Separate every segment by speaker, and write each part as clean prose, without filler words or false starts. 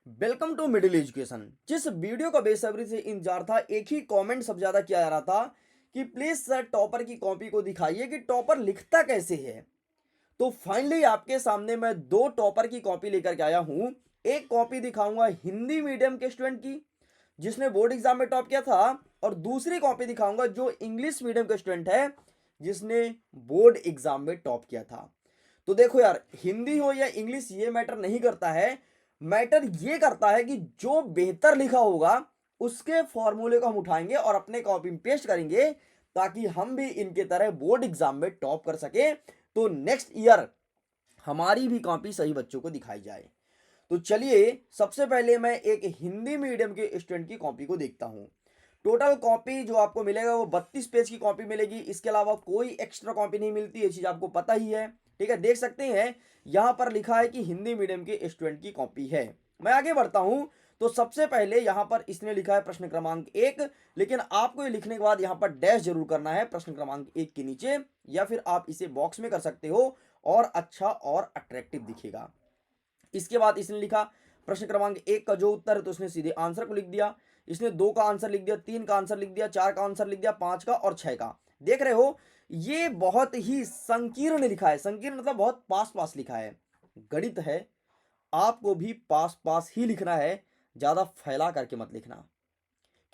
Speaker 1: Welcome to middle education. जिस video का बेसब्री से इंतजार था, एक ही कमेंट सबसे ज्यादा किया जा रहा था कि प्लीज सर टॉपर की कॉपी को दिखाइए कि टॉपर लिखता कैसे है। तो फाइनली आपके सामने मैं दो टॉपर की कॉपी लेकर के आया हूं। एक कॉपी दिखाऊंगा हिंदी मीडियम के स्टूडेंट की जिसने बोर्ड एग्जाम में टॉप किया था, और दूसरी कॉपी दिखाऊंगा जो इंग्लिश मीडियम का स्टूडेंट है जिसने बोर्ड एग्जाम में टॉप किया था। तो देखो यार, हिंदी हो या इंग्लिश ये मैटर नहीं करता है। मैटर ये करता है कि जो बेहतर लिखा होगा उसके फॉर्मूले को हम उठाएंगे और अपने कॉपी में पेस्ट करेंगे ताकि हम भी इनके तरह बोर्ड एग्जाम में टॉप कर सके। तो नेक्स्ट ईयर हमारी भी कॉपी सही बच्चों को दिखाई जाए। तो चलिए, सबसे पहले मैं एक हिंदी मीडियम के स्टूडेंट की कॉपी को देखता हूं। टोटल कॉपी जो आपको मिलेगा वो 32 पेज की कॉपी मिलेगी। इसके अलावा कोई एक्स्ट्रा कॉपी नहीं मिलती, ये चीज आपको पता ही है। ठीक है, देख सकते हैं यहां पर लिखा है कि हिंदी मीडियम के स्टूडेंट की कॉपी है। मैं आगे बढ़ता हूं। तो सबसे पहले यहां पर इसने लिखा है प्रश्न क्रमांक 1, लेकिन आपको ये लिखने के बाद यहां पर डैश जरूर करना है प्रश्न क्रमांक 1 के नीचे, या फिर आप इसे बॉक्स में कर सकते हो और अच्छा और अट्रैक्टिव दिखेगा। इसके बाद इसने लिखा प्रश्न क्रमांक 1 का जो उत्तर है तो इसने सीधे आंसर को लिख दिया। इसने 2 का आंसर लिख दिया, 3 का आंसर लिख दिया, 4 का आंसर लिख दिया, 5 का और 6 का। देख रहे हो, ये बहुत ही संकीर्ण लिखा है। संकीर्ण मतलब बहुत पास पास लिखा है। गणित है, आपको भी पास पास ही लिखना है, ज्यादा फैला करके मत लिखना,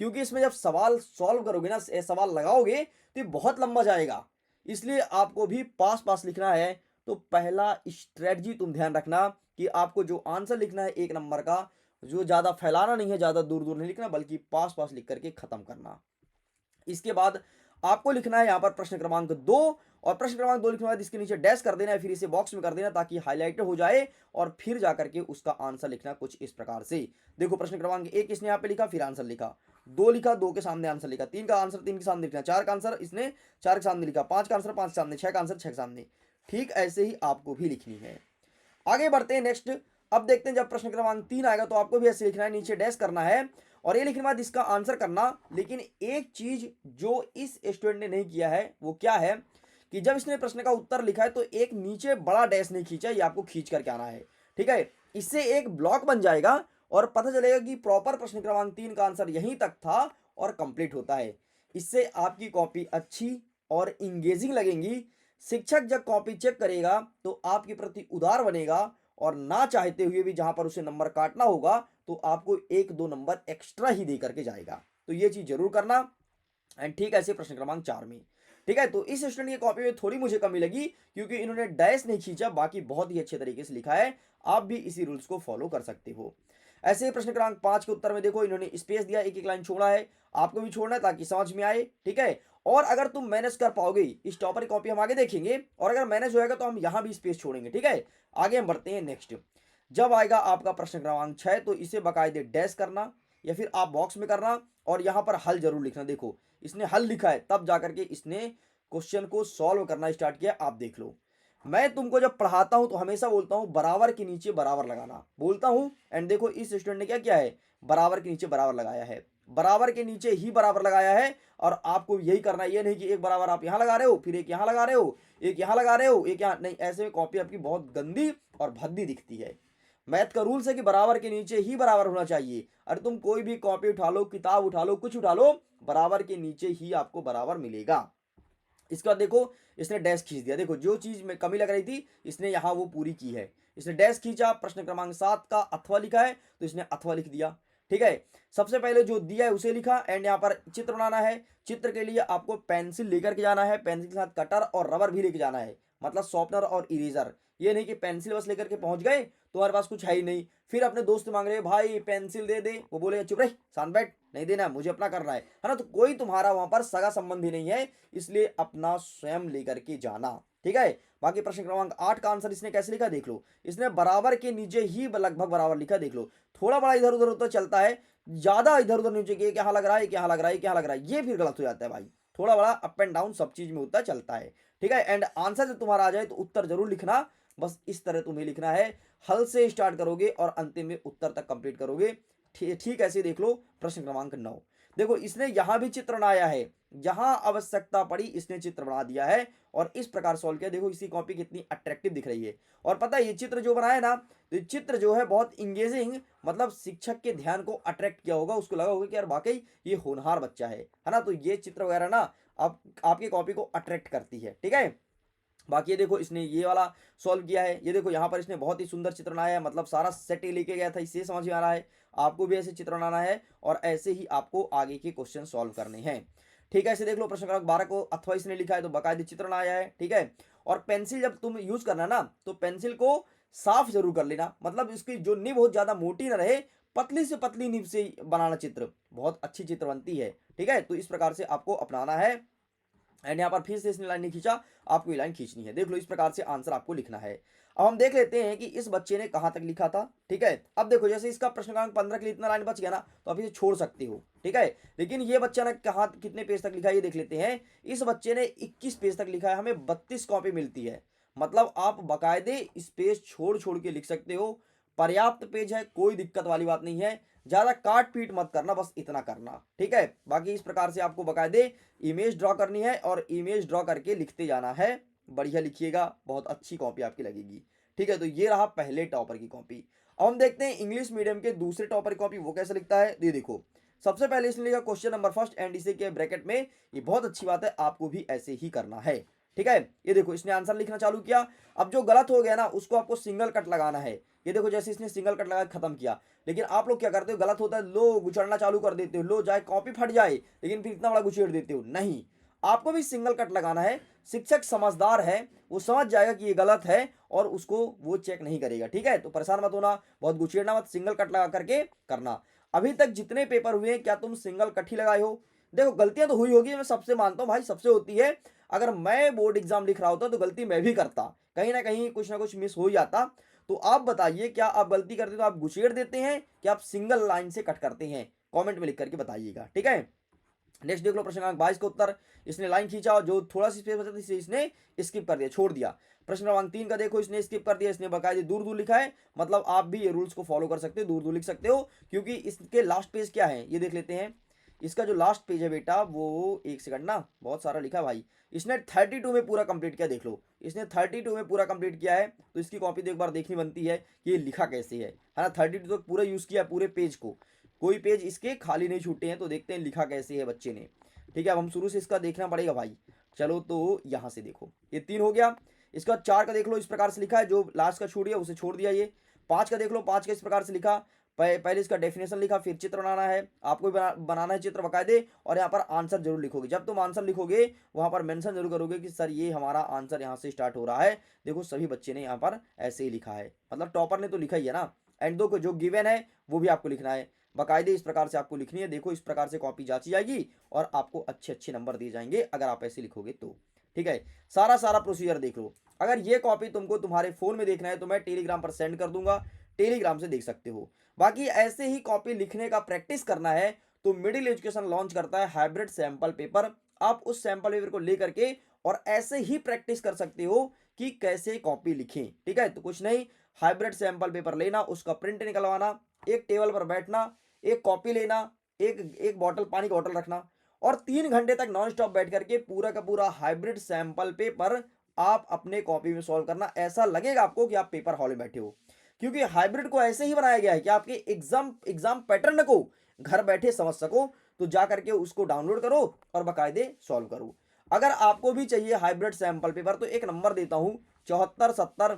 Speaker 1: क्योंकि इसमें जब सवाल सॉल्व करोगे ना, सवाल लगाओगे तो ये बहुत लंबा जाएगा। इसलिए आपको भी पास पास लिखना है। तो पहला स्ट्रेटजी तुम ध्यान रखना कि आपको जो आंसर लिखना है 1 नंबर का, जो ज्यादा फैलाना नहीं है, ज्यादा दूर दूर नहीं लिखना, बल्कि पास पास लिख करके खत्म करना। इसके बाद आपको लिखना है यहां पर प्रश्न क्रमांक 2, और प्रश्न क्रमांक 2 लिखने के बाद इसके नीचे डैश कर देना है, फिर इसे बॉक्स में कर देना ताकि हाईलाइट हो जाए, और फिर जाकर के उसका आंसर लिखना कुछ इस प्रकार से। देखो, प्रश्न क्रमांक 1 इसने यहां पे लिखा, फिर आंसर लिखा, 2 लिखा, 2 के सामने आंसर लिखा, 3 का आंसर 3 के सामने लिखा, 4 का आंसर इसने 4 के सामने लिखा, 5 का आंसर 5 के सामने, 6 का आंसर 6 के सामने। ठीक ऐसे ही आपको भी लिखनी है। आगे बढ़ते हैं नेक्स्ट। अब देखते हैं, जब प्रश्न क्रमांक 3 आएगा तो आपको भी ऐसे लिखना है, नीचे डैश करना है और ये लिखने के बाद इसका आंसर करना। लेकिन एक चीज जो इस स्टूडेंट ने नहीं किया है वो क्या है कि जब इसने प्रश्न का उत्तर लिखा है तो एक नीचे बड़ा डैश नहीं खींचा, ये आपको खींच करके आना है। ठीक है, इससे एक ब्लॉक बन जाएगा और पता चलेगा कि प्रॉपर प्रश्न क्रमांक 3 का आंसर यहीं तक था और कंप्लीट होता है। इससे आपकी कॉपी अच्छी और इंगेजिंग लगेंगी। शिक्षक जब कॉपी चेक करेगा तो आपके प्रति उदार बनेगा, और ना चाहते हुए भी जहां पर उसे नंबर काटना होगा तो आपको 1-2 नंबर एक्स्ट्रा ही दे करके जाएगा। तो ये चीज जरूर करना। एंड ठीक ऐसे प्रश्न क्रमांक 4 में। ठीक है, तो इस स्टूडेंट की कॉपी में थोड़ी मुझे कमी लगी क्योंकि इन्होंने डैश नहीं खींचा, बाकी बहुत ही अच्छे तरीके से लिखा है। आप भी इसी रूल्स को फॉलो कर सकते हो। ऐसे ही प्रश्न क्रमांक 5 के उत्तर में देखो, इन्होंने स्पेस दिया, एक एक लाइन छोड़ा है। आपको भी छोड़ना है ताकि समझ में आए। ठीक है, और अगर तुम मैनेज कर पाओगे, इस टॉपर की कॉपी हम आगे देखेंगे, और अगर मैनेज होएगा तो हम यहां भी स्पेस छोड़ेंगे। ठीक है, आगे हम बढ़ते हैं नेक्स्ट। जब आएगा आपका प्रश्न क्रमांक 6 तो इसे बाकायदे डैश करना या फिर आप बॉक्स में करना, और यहां पर हल जरूर लिखना। देखो, इसने हल लिखा है तब जाकर के इसने क्वेश्चन को सॉल्व करना स्टार्ट किया। आप देख लो, मैं तुमको जब पढ़ाता हूं तो हमेशा बोलता हूं बराबर के नीचे बराबर लगाना, बोलता हूं। एंड देखो, इस स्टूडेंट ने क्या किया है, बराबर के नीचे बराबर लगाया है, बराबर के नीचे ही बराबर लगाया है। और आपको यही करना है, ये नहीं कि एक बराबर आप यहां लगा रहे हो, फिर एक यहां लगा रहे हो, एक यहां लगा रहे हो, एक यहां नहीं। ऐसे में कॉपी आपकी बहुत गंदी और भद्दी दिखती है। मैथ का रूल्स है कि बराबर के नीचे ही बराबर होना चाहिए। अरे तुम कोई भी कॉपी उठा लो, किताब उठा लो, कुछ उठा लो, बराबर के नीचे ही आपको बराबर मिलेगा। इसके बाद देखो, इसने डैश खींच दिया। देखो, जो चीज में कमी लग रही थी इसने यहां वो पूरी की है। इसने डैश खींचा, प्रश्न क्रमांक 7 का अथवा लिखा है तो इसने अथवा लिख दिया। ठीक है, सबसे पहले जो दिया है उसे लिखा, एंड यहाँ पर चित्र बनाना है। चित्र के लिए आपको पेंसिल लेकर के जाना है, पेंसिल के साथ कटर और रबर भी लेके जाना है, मतलब शॉर्पनर और इरेजर। ये नहीं कि पेंसिल बस लेकर के पहुंच गए, तुम्हारे पास कुछ है ही नहीं, फिर अपने दोस्त मांग रहे भाई पेंसिल दे दे, वो बोले चुप रहे शांत बैठ, नहीं देना मुझे अपना करना है ना। तो कोई तुम्हारा वहां पर सगा संबंधी नहीं है, इसलिए अपना स्वयं लेकर के जाना। ठीक है, बाकी प्रश्न क्रमांक 8 का आंसर इसने कैसे लिखा देख लो। इसने बराबर के नीचे ही लगभग बराबर लिखा, देख लो। थोड़ा बड़ा इधर उधर होता चलता है, ज्यादा इधर उधर नीचे कि यहाँ लग रहा है, यहाँ लग रहा है, यहाँ लग रहा है, ये फिर गलत हो जाता है भाई। थोड़ा बड़ा अप एंड डाउन सब चीज में होता चलता है। ठीक है, एंड आंसर जब तुम्हारा आ जाए तो उत्तर जरूर लिखना। बस इस तरह तुम्हें लिखना है, हल से स्टार्ट करोगे और अंतिम में उत्तर तक कंप्लीट करोगे। ठीक ऐसे देख लो प्रश्न क्रमांक 9। देखो इसने यहाँ भी चित्र बनाया है, जहां आवश्यकता पड़ी इसने चित्र बना दिया है और इस प्रकार सॉल्व किया। देखो इसकी कॉपी कितनी अट्रैक्टिव दिख रही है। और पता है ये चित्र जो बनाया ना, तो ये चित्र जो है बहुत इंगेजिंग, मतलब शिक्षक के ध्यान को अट्रैक्ट किया होगा, उसको लगा होगा कि यार वाकई ये होनहार बच्चा है ना। तो ये चित्र वगैरह ना आप आपकी कॉपी को अट्रैक्ट करती है, ठीक है। बाकी ये देखो इसने ये वाला सॉल्व किया है, ये देखो यहाँ पर इसने बहुत ही सुंदर चित्र बनाया है, मतलब सारा सेट ही लेके गया था, इससे समझ में आ रहा है आपको भी ऐसे चित्र बनाना है और ऐसे ही आपको आगे के क्वेश्चन सॉल्व करने हैं, ठीक है। ऐसे देख लो प्रश्न क्रमांक 12 को अथवा इसने लिखा है तो बाकायदे चित्र बनाया है, ठीक है। और पेंसिल जब तुम यूज करना ना तो पेंसिल को साफ जरूर कर लेना, मतलब इसकी जो निब बहुत ज्यादा मोटी ना रहे, पतली से पतली निब से बनाना चित्र, बहुत अच्छी चित्र बनती है, ठीक है। तो इस प्रकार से आपको अपनाना है। एंड यहाँ पर फिर से इसने लाइन नहीं खींचा, आपको ये लाइन खींचनी है। देख लो इस प्रकार से आंसर आपको लिखना है। अब हम देख लेते हैं कि इस बच्चे ने कहां तक लिखा था, ठीक है। अब देखो जैसे इसका प्रश्न क्रमांक 15 के लिए इतना लाइन बच गया ना, तो आप इसे छोड़ सकते हो, ठीक है। लेकिन ये बच्चा ने कहा कितने पेज तक लिखा है ये देख लेते हैं। इस बच्चे ने 21 पेज तक लिखा है, हमें 32 कॉपी मिलती है, मतलब आप बाकायदे इस पेज छोड़ छोड़ के लिख सकते हो। पर्याप्त पेज है, कोई दिक्कत वाली बात नहीं है, ज्यादा काट पीट मत करना, बस इतना करना, ठीक है। बाकी इस प्रकार से आपको बाकायदे इमेज ड्रॉ करनी है और इमेज ड्रॉ करके लिखते जाना है। बढ़िया लिखिएगा, बहुत अच्छी कॉपी आपकी लगेगी, ठीक है। तो ये रहा पहले टॉपर की कॉपी। अब हम देखते हैं इंग्लिश मीडियम के दूसरे टॉपर की कॉपी वो कैसे लिखता है। ये देखो सबसे पहले इसने लिखा क्वेश्चन नंबर फर्स्ट एंड इसे के ब्रैकेट में, ये बहुत अच्छी बात है, आपको भी ऐसे ही करना है, ठीक है। ये देखो इसने आंसर लिखना चालू किया। अब जो गलत हो गया ना उसको आपको सिंगल कट लगाना है। ये देखो जैसे इसने सिंगल कट लगा खत्म किया, लेकिन आप लोग क्या करते हो, गलत होता है लो गुचड़ना चालू कर देते हो, लो जाए कॉपी फट जाए, लेकिन फिर इतना बड़ा गुचेड़ देते हो, नहीं, आपको भी सिंगल कट लगाना है। शिक्षक समझदार है, वो समझ जाएगा कि ये गलत है और उसको वो चेक नहीं करेगा, ठीक है। तो परेशान मत होना, बहुत गुचेड़ना मत, सिंगल कट लगा करके करना। अभी तक जितने पेपर हुए हैं क्या तुम सिंगल कट ही लगाए हो? देखो गलतियां तो हुई होगी, मैं सबसे मानता हूँ भाई, सबसे होती है। अगर मैं बोर्ड एग्जाम लिख रहा होता तो गलती मैं भी करता, कहीं ना कहीं कुछ ना कुछ मिस हो जाता। तो आप बताइए क्या आप गलती करते तो आप गुचेड़ देते हैं कि आप सिंगल लाइन से कट करते हैं? कमेंट में लिख करके बताइएगा, ठीक है। नेक्स्ट देख लो प्रश्न क्रमांक 22 का उत्तर। इसने लाइन खींचा और जो थोड़ा सी स्पेस बचा था इसे इसने स्किप कर दिया, छोड़ दिया। प्रश्न क्रमांक 3 का देखो इसने स्किप कर दिया, इसने बाकायदे दूर दूर लिखा है, मतलब आप भी ये रूल्स को फॉलो कर सकते हो, दूर दूर लिख सकते हो, क्योंकि इसके लास्ट पेज क्या है ये देख लेते हैं। इसका जो लास्ट पेज है बेटा वो, एक सेकंड ना, बहुत सारा लिखा भाई। इसने 32 में पूरा कंप्लीट किया, देख लो इसने 32 में पूरा कंप्लीट किया है। तो इसकी कॉपी तो एक बार देखनी बनती है कि ये लिखा कैसे है ना। 32 तक पूरा यूज किया पूरे पेज को, कोई पेज इसके खाली नहीं छूटे हैं। तो देखते हैं लिखा कैसे है बच्चे ने, ठीक है। अब हम शुरू से इसका देखना पड़ेगा भाई। चलो तो यहाँ से देखो, ये 3 हो गया। इसका 4 का देख लो, इस प्रकार से लिखा है, जो लास्ट का छूट गया उसे छोड़ दिया। ये 5 का देख लो, 5 का इस प्रकार से लिखा, पहले इसका डेफिनेशन लिखा, फिर चित्र बनाना है, आपको बनाना है चित्र बाकायदे। और यहाँ पर आंसर जरूर लिखोगे, जब तुम आंसर लिखोगे वहां पर मेंशन जरूर करोगे कि सर ये हमारा आंसर यहाँ से स्टार्ट हो रहा है। देखो सभी बच्चे ने यहाँ पर ऐसे ही लिखा है, मतलब टॉपर ने तो लिखा ही है ना। एंड दो को जो गिवन है वो भी आपको लिखना है, बाकायदे इस प्रकार से आपको लिखनी है। देखो इस प्रकार से कॉपी जांची जाएगी और आपको अच्छे अच्छे नंबर दिए जाएंगे अगर आप ऐसे लिखोगे तो, ठीक है। सारा सारा प्रोसीजर देख लो। अगर ये कॉपी तुमको तुम्हारे फोन में देखना है तो मैं टेलीग्राम पर सेंड कर दूंगा, टेलीग्राम से देख सकते हो। बाकी ऐसे ही कॉपी लिखने का प्रैक्टिस करना है तो मिडिल एजुकेशन लॉन्च करता है हाइब्रिड सैंपल पेपर। आप उस सैंपल पेपर को लेकर के और ऐसे ही प्रैक्टिस कर सकते हो कि कैसे कॉपी लिखें, ठीक है। तो कुछ नहीं, हाइब्रिड सैंपल पेपर लेना, उसका प्रिंट निकलवाना, एक टेबल पर बैठना, एक कॉपी लेना, एक एक बॉटल पानी का बॉटल रखना और 3 घंटे तक नॉन स्टॉप बैठ करके पूरा का पूरा हाइब्रिड सैंपल पेपर आप अपने कॉपी में सॉल्व करना। ऐसा लगेगा आपको कि आप पेपर हॉल में बैठे हो, क्योंकि हाइब्रिड को ऐसे ही बनाया गया है कि आपके एग्जाम पैटर्न को घर बैठे समझ सको। तो जा करके उसको डाउनलोड करो और बाकायदे सॉल्व करो। अगर आपको भी चाहिए हाइब्रिड सैंपल पेपर तो एक नंबर देता हूं, 7470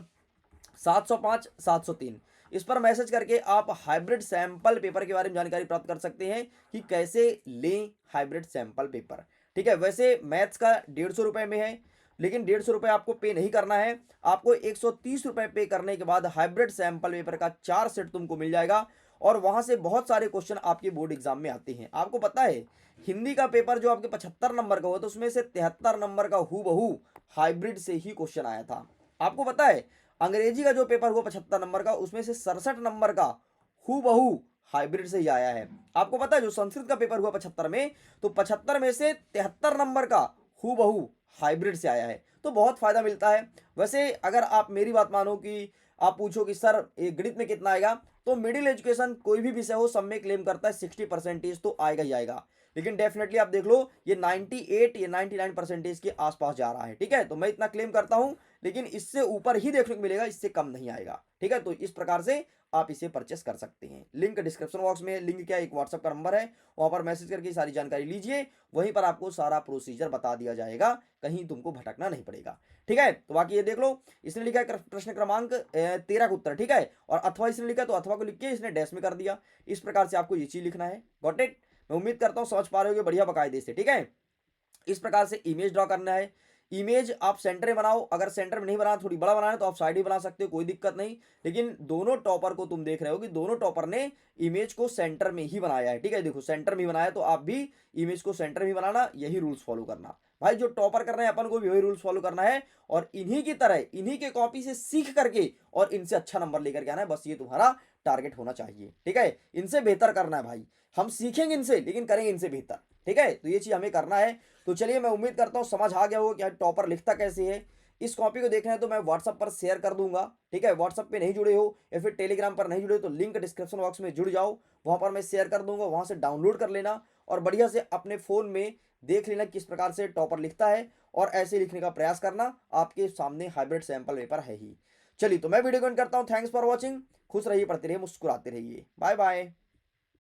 Speaker 1: 705 703, इस पर मैसेज करके आप हाइब्रिड सैंपल पेपर के बारे में जानकारी प्राप्त कर सकते हैं कि कैसे लें हाइब्रिड सैंपल पेपर, ठीक है। वैसे मैथ्स का 150 रुपए में है, लेकिन 150 रुपए आपको पे नहीं करना है, आपको 130 रुपए पे करने के बाद हाइब्रिड सैंपल पेपर का 4 सेट तुमको मिल जाएगा। और वहां से बहुत सारे क्वेश्चन आपके बोर्ड एग्जाम में आते हैं। आपको पता है हिंदी का पेपर जो आपके 75 नंबर का हुआ था उसमें से 73 नंबर का हूबहू हाइब्रिड से ही क्वेश्चन आया था। आपको पता है अंग्रेजी का जो पेपर हुआ 75 नंबर का उसमें से 67 नंबर का हूबहू हाइब्रिड से ही आया है। आपको पता है जो संस्कृत का पेपर हुआ 75 में, तो 75 में से 73 नंबर का हूबहू हाइब्रिड से आया है। तो बहुत फायदा मिलता है। वैसे अगर आप मेरी बात मानो कि आप पूछो कि सर एक गणित में कितना आएगा, तो मिडिल एजुकेशन कोई भी विषय हो सब में क्लेम करता है 60% तो आएगा ही आएगा। लेकिन डेफिनेटली आप देख लो ये 98 या 99% के आसपास जा रहा है। ठीक है, तो मैं इतना क्लेम करता हूं, लेकिन इससे ऊपर ही देखने को मिलेगा, इससे कम नहीं आएगा। ठीक है, तो इस प्रकार से आप इसे परचेस कर सकते हैं। लिंक डिस्क्रिप्शन बॉक्स में है। लिंक क्या, एक व्हाट्सएप का नंबर है, वहां पर मैसेज करके सारी जानकारी लीजिए, वहीं पर आपको सारा प्रोसीजर बता दिया जाएगा, कहीं तुमको भटकना नहीं पड़ेगा। ठीक है, तो बाकी ये देख लो, इसने लिखा है प्रश्न क्रमांक 13 का उत्तर। ठीक है, और अथवा इसने लिखा, तो अथवा को लिख के इसने डैश में कर दिया। इस प्रकार से आपको ये चीज लिखना है। Got it? मैं उम्मीद करता हूं समझ पा रहे हो बढ़िया बकायदे से। ठीक है, इस प्रकार से इमेज ड्रॉ करना है। इमेज आप सेंटर में बनाओ, अगर सेंटर में नहीं बनाना, थोड़ी बड़ा बनाना है तो आप साइड ही बना सकते हो, कोई दिक्कत नहीं। लेकिन दोनों टॉपर को तुम देख रहे हो कि दोनों टॉपर ने इमेज को सेंटर में ही बनाया है। ठीक है, देखो सेंटर में ही बनाया, तो आप भी इमेज को सेंटर में ही बनाना, यही रूल्स फॉलो करना भाई। जो टॉपर कर रहे हैं अपन को भी वही रूल्स फॉलो करना है, और इन्हीं की तरह इन्हीं के कॉपी से सीख करके और इनसे अच्छा नंबर लेकर के आना है। बस ये तुम्हारा टारगेट होना चाहिए। ठीक है, इनसे बेहतर करना है भाई। हम सीखेंगे इनसे, लेकिन करेंगे इनसे बेहतर। ठीक है, तो ये चीज हमें करना है। तो चलिए, मैं उम्मीद करता हूँ समझ आ गया हो कि टॉपर लिखता कैसे है। इस कॉपी को देखना है तो मैं व्हाट्सएप पर शेयर कर दूंगा। ठीक है, व्हाट्सएप पे नहीं जुड़े हो या फिर टेलीग्राम पर नहीं जुड़े हो तो लिंक डिस्क्रिप्शन बॉक्स में जुड़ जाओ, वहां पर मैं शेयर कर दूंगा, वहां से डाउनलोड कर लेना और बढ़िया से अपने फोन में देख लेना किस प्रकार से टॉपर लिखता है, और ऐसे लिखने का प्रयास करना। आपके सामने हाइब्रिड सैंपल पेपर है ही। चलिए, तो मैं वीडियो को एंड करता हूँ। Thanks for watching. खुश रहिए, पढ़ते रहिए, मुस्कुराते रहिए। Bye bye.